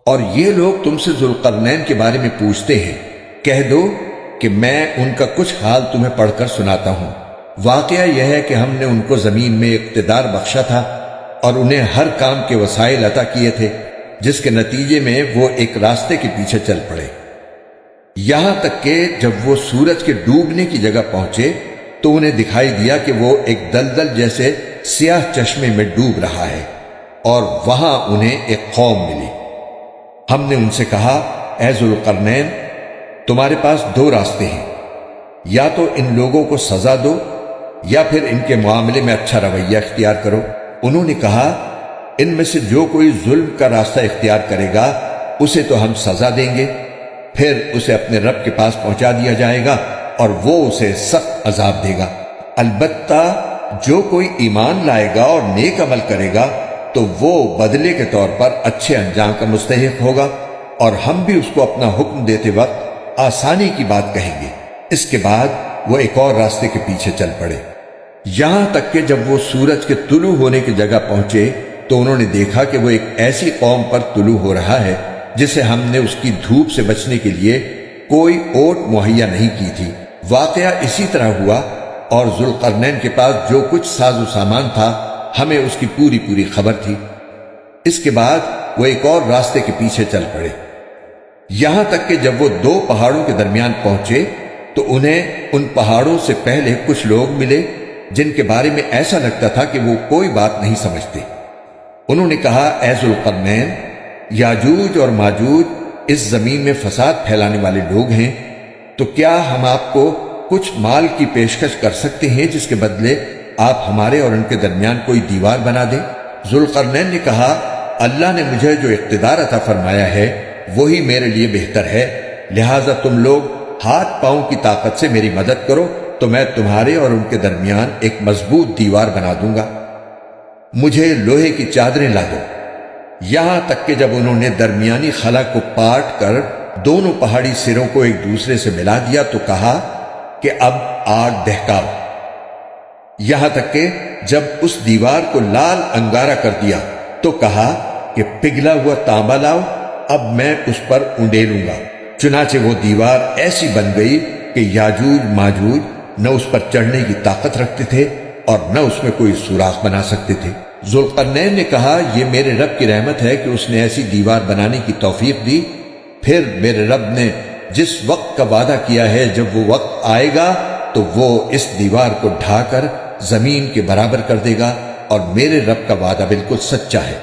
اور یہ لوگ تم سے ذوالقرنین کے بارے میں پوچھتے ہیں، کہہ دو کہ میں ان کا کچھ حال تمہیں پڑھ کر سناتا ہوں۔ واقعہ یہ ہے کہ ہم نے ان کو زمین میں اقتدار بخشا تھا اور انہیں ہر کام کے وسائل عطا کیے تھے، جس کے نتیجے میں وہ ایک راستے کے پیچھے چل پڑے، یہاں تک کہ جب وہ سورج کے ڈوبنے کی جگہ پہنچے تو انہیں دکھائی دیا کہ وہ ایک دلدل جیسے سیاہ چشمے میں ڈوب رہا ہے، اور وہاں انہیں ایک قوم ملی۔ ہم نے ان سے کہا، اے ذوالقرنین، تمہارے پاس دو راستے ہیں، یا تو ان لوگوں کو سزا دو یا پھر ان کے معاملے میں اچھا رویہ اختیار کرو۔ انہوں نے کہا، ان میں سے جو کوئی ظلم کا راستہ اختیار کرے گا اسے تو ہم سزا دیں گے، پھر اسے اپنے رب کے پاس پہنچا دیا جائے گا اور وہ اسے سخت عذاب دے گا۔ البتہ جو کوئی ایمان لائے گا اور نیک عمل کرے گا تو وہ بدلے کے طور پر اچھے انجام کا مستحق ہوگا، اور ہم بھی اس کو اپنا حکم دیتے وقت آسانی کی بات کہیں گے۔ اس کے بعد وہ ایک اور راستے کے پیچھے چل پڑے، یہاں تک کہ جب وہ سورج کے طلوع ہونے کی جگہ پہنچے تو انہوں نے دیکھا کہ وہ ایک ایسی قوم پر طلوع ہو رہا ہے جسے ہم نے اس کی دھوپ سے بچنے کے لیے کوئی اوٹ مہیا نہیں کی تھی۔ واقعہ اسی طرح ہوا، اور ذوالقرنین کے پاس جو کچھ ساز و سامان تھا ہمیں اس کی پوری خبر تھی۔ اس کے بعد وہ ایک اور راستے کے پیچھے چل پڑے، یہاں تک کہ جب وہ دو پہاڑوں کے درمیان پہنچے تو انہیں ان پہاڑوں سے پہلے کچھ لوگ ملے جن کے بارے میں ایسا لگتا تھا کہ وہ کوئی بات نہیں سمجھتے۔ انہوں نے کہا، اے ذوالقرنین، یاجوج اور ماجوج اس زمین میں فساد پھیلانے والے لوگ ہیں، تو کیا ہم آپ کو کچھ مال کی پیشکش کر سکتے ہیں جس کے بدلے آپ ہمارے اور ان کے درمیان کوئی دیوار بنا دیں؟ ذوالقرنین نے کہا، اللہ نے مجھے جو اقتدار عطا فرمایا ہے وہی میرے لیے بہتر ہے، لہٰذا تم لوگ ہاتھ پاؤں کی طاقت سے میری مدد کرو تو میں تمہارے اور ان کے درمیان ایک مضبوط دیوار بنا دوں گا۔ مجھے لوہے کی چادریں لا دو۔ یہاں تک کہ جب انہوں نے درمیانی خلا کو پاٹ کر دونوں پہاڑی سروں کو ایک دوسرے سے ملا دیا تو کہا کہ اب آگ دہکاؤ۔ یہاں تک کہ جب اس دیوار کو لال انگارہ کر دیا تو کہا کہ پگھلا ہوا تانبا لاؤ، اب میں اس پر اونڈیلوں گا۔ چنانچہ وہ دیوار ایسی بن گئی کہ یاجوج ماجوج نہ اس پر چڑھنے کی طاقت رکھتے تھے اور نہ اس میں کوئی سوراخ بنا سکتے تھے۔ ذوالقرنین نے کہا، یہ میرے رب کی رحمت ہے کہ اس نے ایسی دیوار بنانے کی توفیق دی، پھر میرے رب نے جس وقت کا وعدہ کیا ہے جب وہ وقت آئے گا تو وہ اس دیوار کو ڈھا کر زمین کے برابر کر دے گا، اور میرے رب کا وعدہ بالکل سچا ہے۔